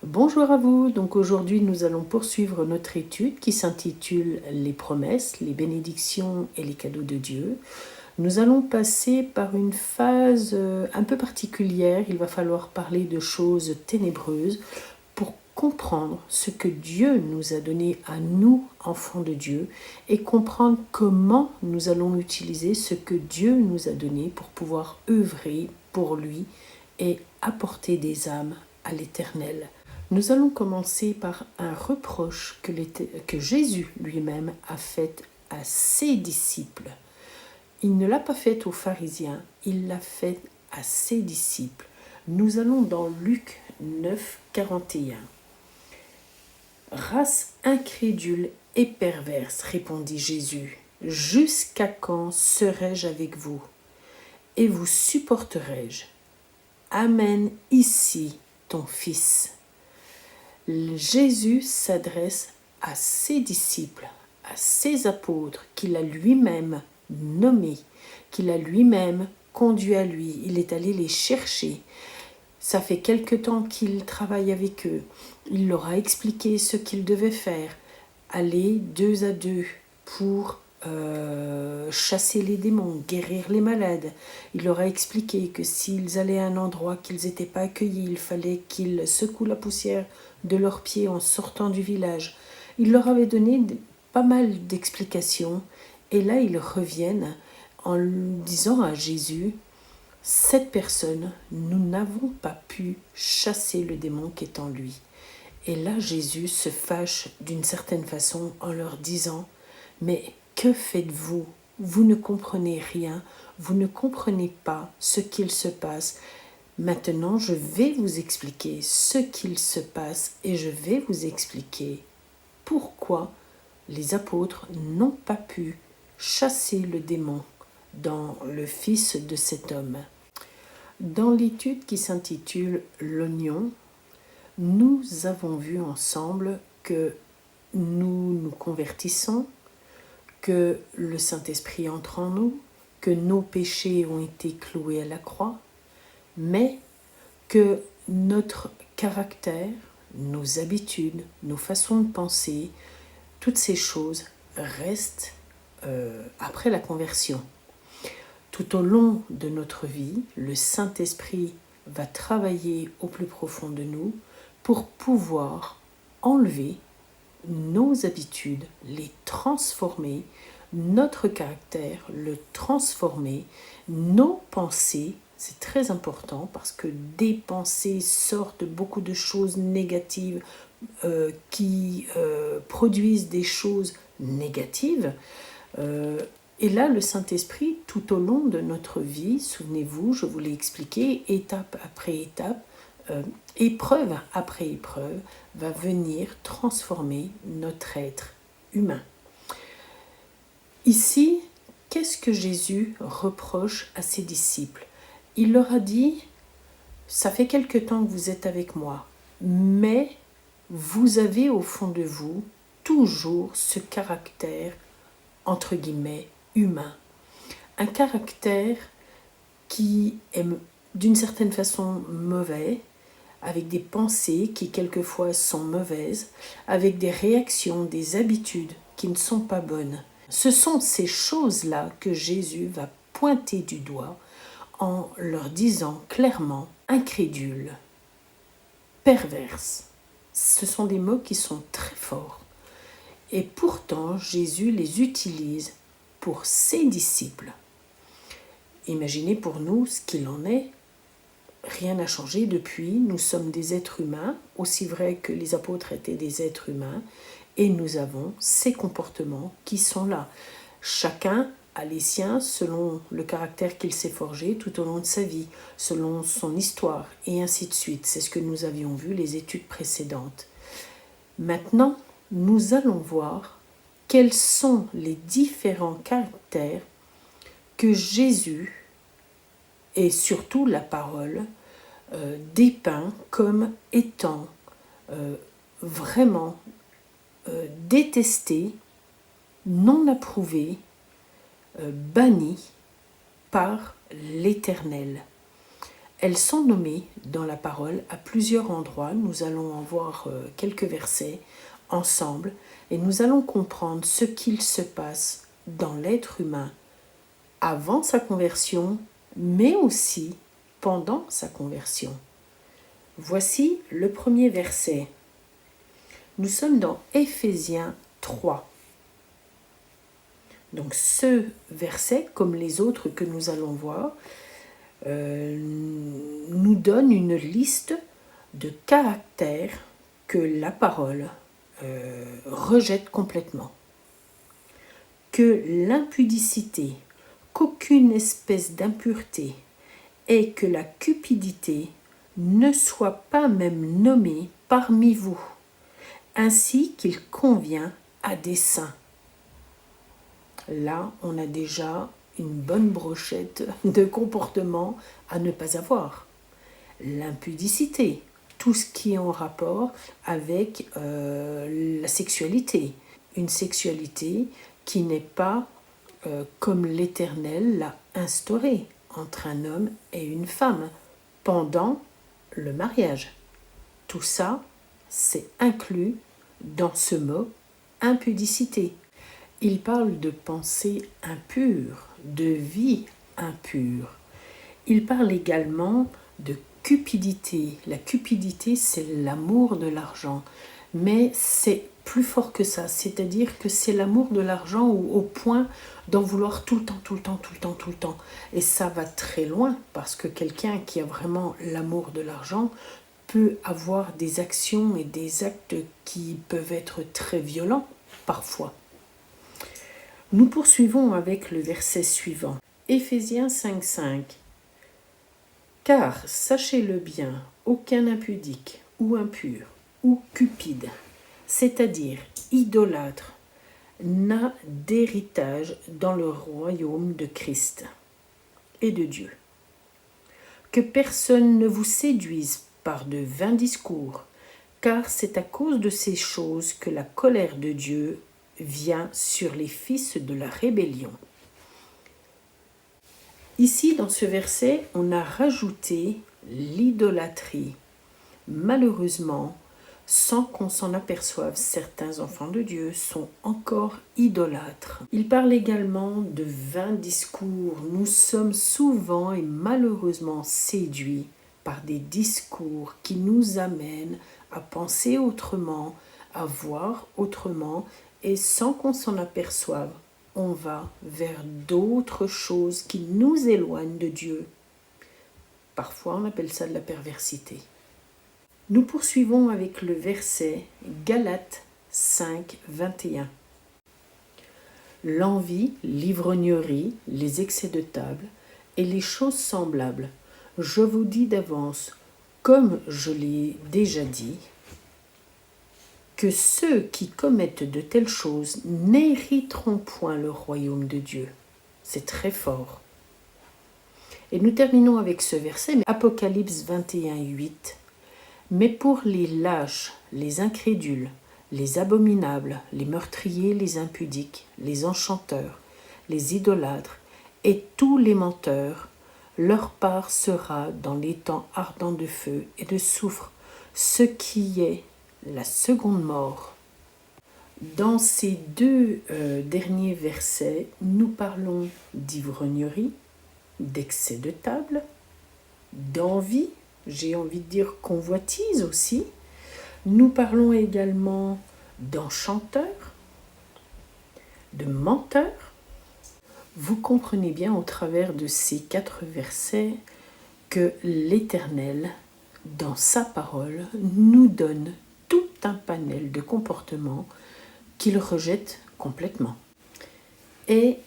Bonjour à vous, donc aujourd'hui nous allons poursuivre notre étude qui s'intitule Les promesses, les bénédictions et les cadeaux de Dieu. Nous allons passer par une phase un peu particulière, il va falloir parler de choses ténébreuses pour comprendre ce que Dieu nous a donné à nous, enfants de Dieu, et comprendre comment nous allons utiliser ce que Dieu nous a donné pour pouvoir œuvrer pour lui et apporter des âmes à l'Éternel. Nous allons commencer par un reproche que Jésus lui-même a fait à ses disciples. Il ne l'a pas fait aux pharisiens, il l'a fait à ses disciples. Nous allons dans Luc 9, 41. « Race incrédule et perverse, répondit Jésus, jusqu'à quand serai-je avec vous et vous supporterai-je? Amène ici ton fils. » Jésus s'adresse à ses disciples, à ses apôtres qu'il a lui-même nommés, qu'il a lui-même conduit à lui. Il est allé les chercher. Ça fait quelque temps qu'il travaille avec eux. Il leur a expliqué ce qu'ils devaient faire. Aller 2 à 2 pour chasser les démons, guérir les malades. Il leur a expliqué que s'ils allaient à un endroit qu'ils n'étaient pas accueillis, il fallait qu'ils secouent la poussière de leurs pieds en sortant du village. Il leur avait donné pas mal d'explications et là ils reviennent en disant à Jésus: cette personne, nous n'avons pas pu chasser le démon qui est en lui. Et là Jésus se fâche d'une certaine façon en leur disant: mais que faites-vous? Vous ne comprenez rien, vous ne comprenez pas ce qu'il se passe. Maintenant, je vais vous expliquer ce qu'il se passe et je vais vous expliquer pourquoi les apôtres n'ont pas pu chasser le démon dans le fils de cet homme. Dans l'étude qui s'intitule « L'oignon », nous avons vu ensemble que nous nous convertissons, que le Saint-Esprit entre en nous, que nos péchés ont été cloués à la croix, mais que notre caractère, nos habitudes, nos façons de penser, toutes ces choses restent après la conversion. Tout au long de notre vie, le Saint-Esprit va travailler au plus profond de nous pour pouvoir enlever nos habitudes, les transformer, notre caractère, le transformer, nos pensées. C'est très important parce que des pensées sortent beaucoup de choses négatives qui produisent des choses négatives. Et là, le Saint-Esprit, tout au long de notre vie, souvenez-vous, je vous l'ai expliqué, étape après étape, épreuve après épreuve, va venir transformer notre être humain. Ici, qu'est-ce que Jésus reproche à ses disciples? Il leur a dit: ça fait quelque temps que vous êtes avec moi, mais vous avez au fond de vous toujours ce caractère, entre guillemets, humain. Un caractère qui est d'une certaine façon mauvais, avec des pensées qui quelquefois sont mauvaises, avec des réactions, des habitudes qui ne sont pas bonnes. Ce sont ces choses-là que Jésus va pointer du doigt en leur disant clairement incrédule, perverse. Ce sont des mots qui sont très forts. Et pourtant, Jésus les utilise pour ses disciples. Imaginez pour nous ce qu'il en est. Rien n'a changé depuis, nous sommes des êtres humains, aussi vrai que les apôtres étaient des êtres humains, et nous avons ces comportements qui sont là. Chacun a les siens selon le caractère qu'il s'est forgé tout au long de sa vie, selon son histoire, et ainsi de suite. C'est ce que nous avions vu les études précédentes. Maintenant, nous allons voir quels sont les différents caractères que Jésus et surtout la parole dépeint comme étant vraiment détestés, non approuvés, bannis par l'Éternel. Elles sont nommées dans la parole à plusieurs endroits. Nous allons en voir quelques versets ensemble et nous allons comprendre ce qu'il se passe dans l'être humain avant sa conversion, mais aussi pendant sa conversion. Voici le premier verset. Nous sommes dans Éphésiens 3. Donc ce verset, comme les autres que nous allons voir, nous donne une liste de caractères que la parole rejette complètement. Que l'impudicité, qu'aucune espèce d'impureté et que la cupidité ne soient pas même nommées parmi vous, ainsi qu'il convient à des saints. Là, on a déjà une bonne brochette de comportements à ne pas avoir. L'impudicité, tout ce qui est en rapport avec la sexualité. Une sexualité qui n'est pas comme l'Éternel l'a instaurée entre un homme et une femme pendant le mariage. Tout ça, c'est inclus dans ce mot impudicité. Il parle de pensée impure, de vie impure. Il parle également de cupidité. La cupidité, c'est l'amour de l'argent. Mais c'est plus fort que ça. C'est-à-dire que c'est l'amour de l'argent au point d'en vouloir tout le temps. Et ça va très loin parce que quelqu'un qui a vraiment l'amour de l'argent peut avoir des actions et des actes qui peuvent être très violents parfois. Nous poursuivons avec le verset suivant. Éphésiens 5,5. Car, sachez-le bien, aucun impudique ou impur ou cupide, c'est-à-dire idolâtre, n'a d'héritage dans le royaume de Christ et de Dieu. Que personne ne vous séduise par de vains discours, car c'est à cause de ces choses que la colère de Dieu vient sur les fils de la rébellion. Ici, dans ce verset, on a rajouté l'idolâtrie. Malheureusement, sans qu'on s'en aperçoive, certains enfants de Dieu sont encore idolâtres. Il parle également de vains discours. Nous sommes souvent et malheureusement séduits par des discours qui nous amènent à penser autrement, à voir autrement, et sans qu'on s'en aperçoive, on va vers d'autres choses qui nous éloignent de Dieu. Parfois, on appelle ça de la perversité. Nous poursuivons avec le verset Galates 5, 21. L'envie, l'ivrognerie, les excès de table et les choses semblables, je vous dis d'avance, comme je l'ai déjà dit, que ceux qui commettent de telles choses n'hériteront point le royaume de Dieu. C'est très fort. Et nous terminons avec ce verset, Apocalypse 21, 8. Mais pour les lâches, les incrédules, les abominables, les meurtriers, les impudiques, les enchanteurs, les idolâtres et tous les menteurs, leur part sera dans les temps ardents de feu et de soufre, ce qui est la seconde mort. Dans ces deux derniers versets, nous parlons d'ivrognerie, d'excès de table, d'envie, j'ai envie de dire convoitise aussi. Nous parlons également d'enchanteurs, de menteurs. Vous comprenez bien au travers de ces 4 versets que l'Éternel, dans sa parole, nous donne tout un panel de comportements qu'il rejette complètement. Et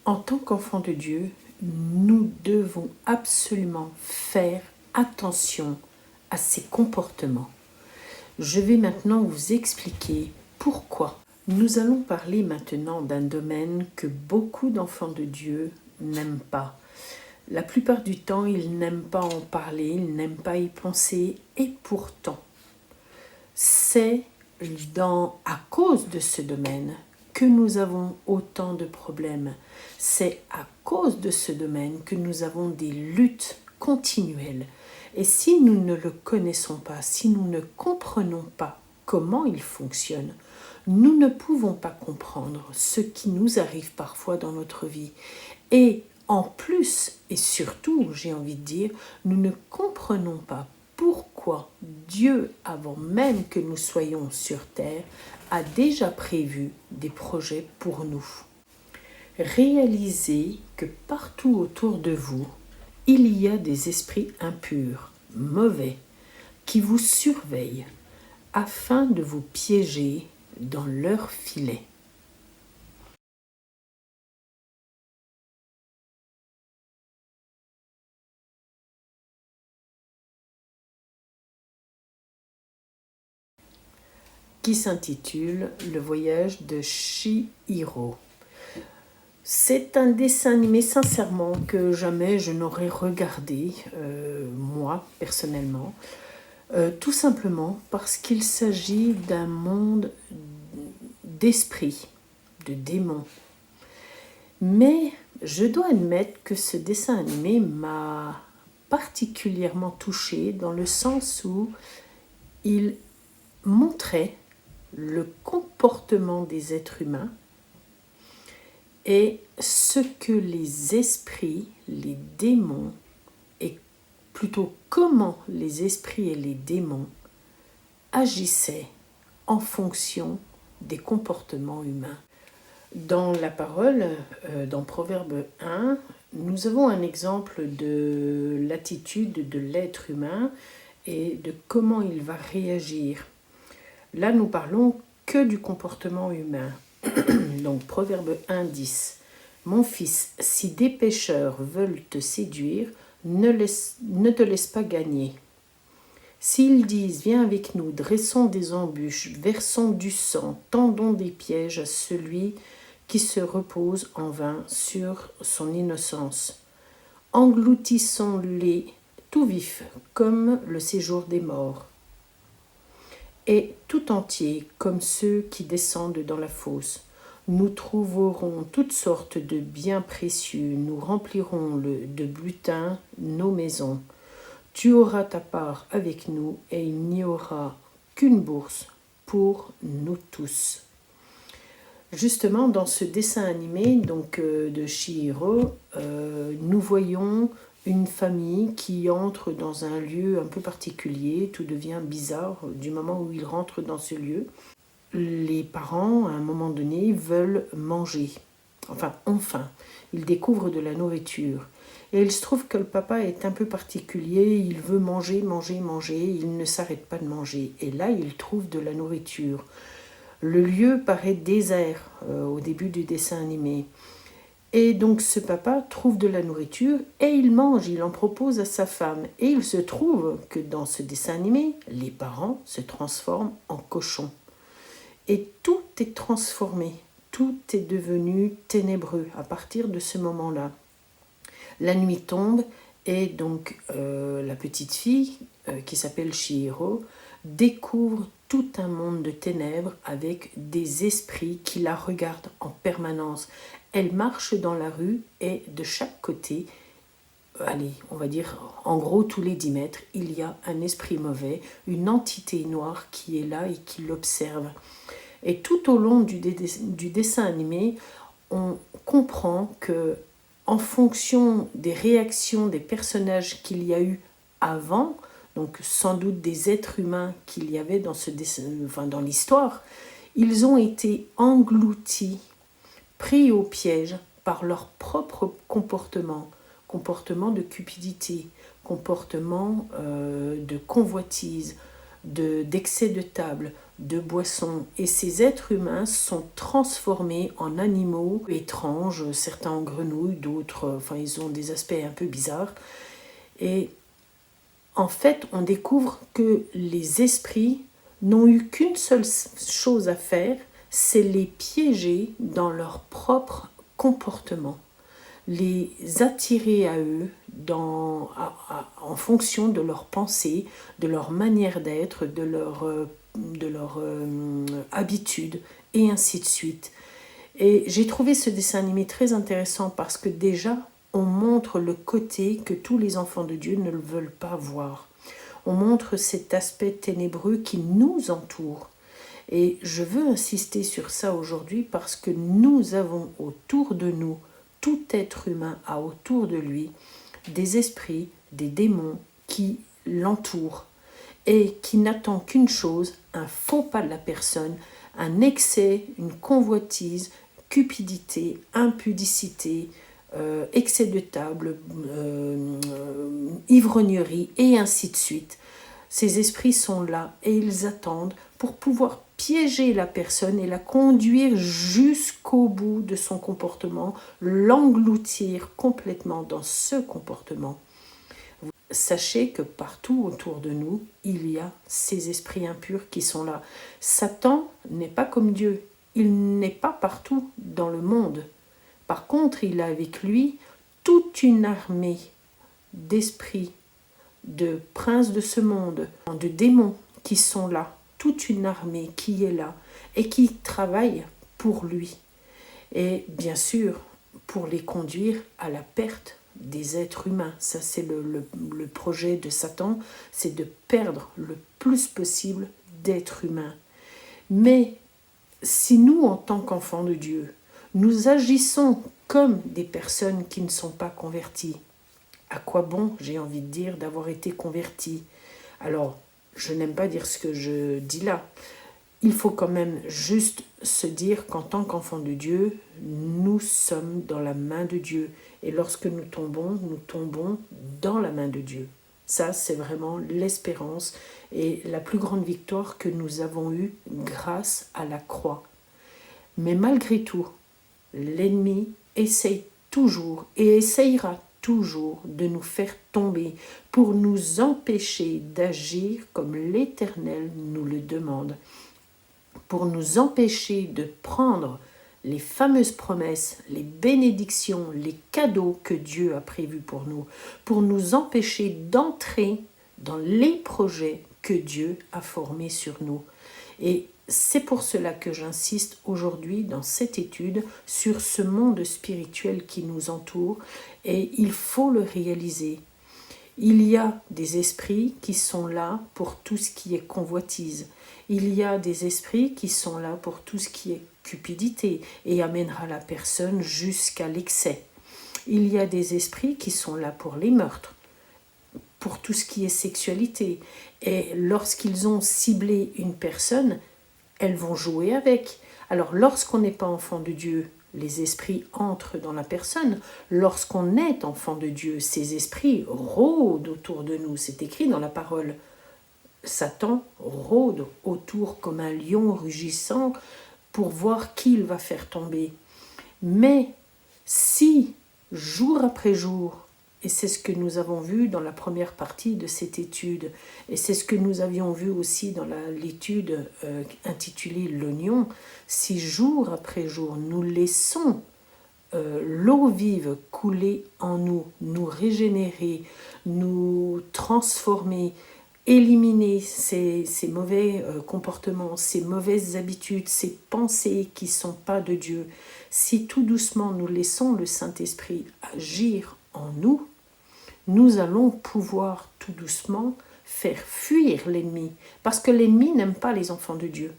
en tant qu'enfants de Dieu, nous devons absolument faire attention à ces comportements. Je vais maintenant vous expliquer pourquoi. Nous allons parler maintenant d'un domaine que beaucoup d'enfants de Dieu n'aiment pas. La plupart du temps, ils n'aiment pas en parler, ils n'aiment pas y penser, et pourtant, c'est à cause de ce domaine que nous avons autant de problèmes. C'est à cause de ce domaine que nous avons des luttes continuelles. Et si nous ne le connaissons pas, si nous ne comprenons pas comment il fonctionne, nous ne pouvons pas comprendre ce qui nous arrive parfois dans notre vie. Et en plus, et surtout, j'ai envie de dire, nous ne comprenons pas pourquoi Dieu, avant même que nous soyons sur terre, a déjà prévu des projets pour nous. Réalisez que partout autour de vous, il y a des esprits impurs, mauvais, qui vous surveillent afin de vous piéger dans leur filet. Qui s'intitule Le voyage de Chihiro. C'est un dessin animé, sincèrement, que jamais je n'aurais regardé, moi, personnellement, tout simplement parce qu'il s'agit d'un monde d'esprits, de démons. Mais je dois admettre que ce dessin animé m'a particulièrement touchée dans le sens où il montrait le comportement des êtres humains et ce que les esprits, les démons, et plutôt comment les esprits et les démons agissaient en fonction des comportements humains. Dans la parole, dans Proverbe 1, nous avons un exemple de l'attitude de l'être humain et de comment il va réagir. Là, nous parlons que du comportement humain. Donc, Proverbe 1, 10. Mon fils, si des pécheurs veulent te séduire, ne te laisse pas gagner. S'ils disent, viens avec nous, dressons des embûches, versons du sang, tendons des pièges à celui qui se repose en vain sur son innocence. Engloutissons-les tout vifs, comme le séjour des morts, et tout entier, comme ceux qui descendent dans la fosse. Nous trouverons toutes sortes de biens précieux, nous remplirons de butin nos maisons. Tu auras ta part avec nous, et il n'y aura qu'une bourse pour nous tous. Justement, dans ce dessin animé de Chihiro, nous voyons une famille qui entre dans un lieu un peu particulier. Tout devient bizarre du moment où ils rentrent dans ce lieu. Les parents, à un moment donné, veulent manger. Enfin, ils découvrent de la nourriture. Et il se trouve que le papa est un peu particulier, il veut manger, il ne s'arrête pas de manger. Et là, il trouve de la nourriture. Le lieu paraît désert au début du dessin animé. Et donc ce papa trouve de la nourriture et il mange, il en propose à sa femme. Et il se trouve que dans ce dessin animé, les parents se transforment en cochons. Et tout est transformé, tout est devenu ténébreux à partir de ce moment-là. La nuit tombe et donc la petite fille qui s'appelle Chihiro découvre tout un monde de ténèbres avec des esprits qui la regardent en permanence. Elle marche dans la rue et de chaque côté, allez, on va dire en gros tous les 10 mètres, il y a un esprit mauvais, une entité noire qui est là et qui l'observe. Et tout au long du dessin animé, on comprend que en fonction des réactions des personnages qu'il y a eu avant, donc sans doute des êtres humains qu'il y avait dans dans l'histoire, ils ont été engloutis, pris au piège par leur propre comportement de cupidité, comportement de convoitise, d'excès de table, de boissons. Et ces êtres humains sont transformés en animaux étranges, certains en grenouilles, d'autres, ils ont des aspects un peu bizarres. Et en fait, on découvre que les esprits n'ont eu qu'une seule chose à faire, c'est les piéger dans leur propre comportement, les attirer à eux en fonction de leurs pensées, de leur manière d'être, de leur habitude, et ainsi de suite. Et j'ai trouvé ce dessin animé très intéressant parce que déjà, on montre le côté que tous les enfants de Dieu ne veulent pas voir. On montre cet aspect ténébreux qui nous entoure. Et je veux insister sur ça aujourd'hui parce que nous avons autour de nous, tout être humain a autour de lui des esprits, des démons qui l'entourent et qui n'attend qu'une chose, un faux pas de la personne, un excès, une convoitise, cupidité, impudicité, excès de table, ivrognerie et ainsi de suite. Ces esprits sont là et ils attendent pour pouvoir piéger la personne et la conduire jusqu'au bout de son comportement, l'engloutir complètement dans ce comportement. Sachez que partout autour de nous, il y a ces esprits impurs qui sont là. Satan n'est pas comme Dieu. Il n'est pas partout dans le monde. Par contre, il a avec lui toute une armée d'esprits, de princes de ce monde, de démons qui sont là. Toute une armée qui est là et qui travaille pour lui. Et bien sûr, pour les conduire à la perte des êtres humains. Ça, c'est le projet de Satan, c'est de perdre le plus possible d'êtres humains. Mais si nous, en tant qu'enfants de Dieu, nous agissons comme des personnes qui ne sont pas converties, à quoi bon, j'ai envie de dire, d'avoir été convertis? Alors, je n'aime pas dire ce que je dis là. Il faut quand même juste se dire qu'en tant qu'enfants de Dieu, nous sommes dans la main de Dieu. Et lorsque nous tombons dans la main de Dieu. Ça, c'est vraiment l'espérance et la plus grande victoire que nous avons eue grâce à la croix. Mais malgré tout, l'ennemi essaye toujours et essayera toujours de nous faire tomber pour nous empêcher d'agir comme l'Éternel nous le demande, pour nous empêcher de prendre les fameuses promesses, les bénédictions, les cadeaux que Dieu a prévus pour nous empêcher d'entrer dans les projets que Dieu a formés sur nous. Et c'est pour cela que j'insiste aujourd'hui dans cette étude sur ce monde spirituel qui nous entoure et il faut le réaliser. Il y a des esprits qui sont là pour tout ce qui est convoitise. Il y a des esprits qui sont là pour tout ce qui est cupidité et amènera la personne jusqu'à l'excès. Il y a des esprits qui sont là pour les meurtres, pour tout ce qui est sexualité. Et lorsqu'ils ont ciblé une personne, elles vont jouer avec. Alors lorsqu'on n'est pas enfant de Dieu, les esprits entrent dans la personne. Lorsqu'on est enfant de Dieu, ces esprits rôdent autour de nous. C'est écrit dans la parole. Satan rôde autour comme un lion rugissant pour voir qui il va faire tomber. Mais si, jour après jour, et c'est ce que nous avons vu dans la première partie de cette étude, et c'est ce que nous avions vu aussi dans l'étude intitulée L'oignon, si jour après jour nous laissons l'eau vive couler en nous, nous régénérer, nous transformer, éliminer ces mauvais comportements, ces mauvaises habitudes, ces pensées qui ne sont pas de Dieu, si tout doucement nous laissons le Saint-Esprit agir en nous, nous allons pouvoir tout doucement faire fuir l'ennemi. Parce que l'ennemi n'aime pas les enfants de Dieu.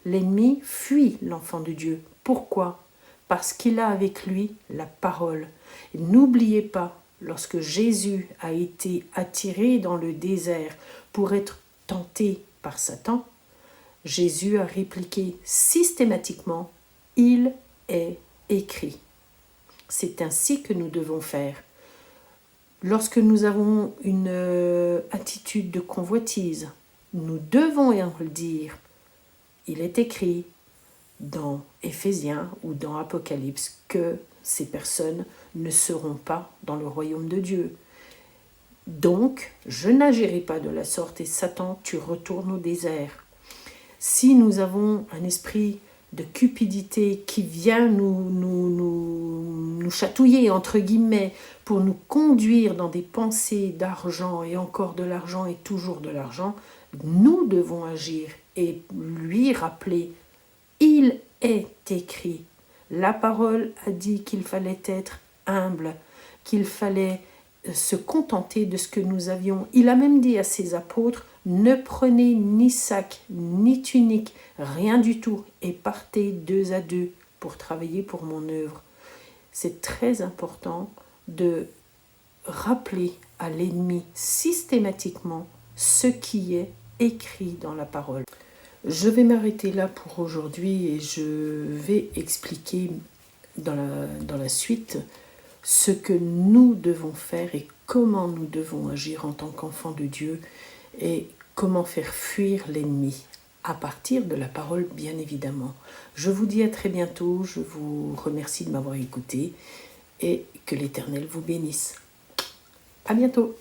L'ennemi fuit l'enfant de Dieu. Pourquoi? Parce qu'il a avec lui la parole. Et n'oubliez pas, lorsque Jésus a été attiré dans le désert pour être tenté par Satan, Jésus a répliqué systématiquement « Il est écrit ». C'est ainsi que nous devons faire. Lorsque nous avons une attitude de convoitise, nous devons le dire. Il est écrit dans Éphésiens ou dans Apocalypse que ces personnes ne seront pas dans le royaume de Dieu. Donc, je n'agirai pas de la sorte et Satan, tu retournes au désert. Si nous avons un esprit de cupidité qui vient nous chatouiller, entre guillemets, pour nous conduire dans des pensées d'argent et encore de l'argent et toujours de l'argent, nous devons agir et lui rappeler, il est écrit. La parole a dit qu'il fallait être humble. qu'il fallait se contenter de ce que nous avions. Il a même dit à ses apôtres, ne prenez ni sac, ni tunique, rien du tout, et partez 2 à 2 pour travailler pour mon œuvre. C'est très important de rappeler à l'ennemi systématiquement ce qui est écrit dans la parole. Je vais m'arrêter là pour aujourd'hui et je vais expliquer dans la suite ce que nous devons faire et comment nous devons agir en tant qu'enfants de Dieu et comment faire fuir l'ennemi à partir de la parole, bien évidemment. Je vous dis à très bientôt, je vous remercie de m'avoir écouté et que l'Éternel vous bénisse. À bientôt.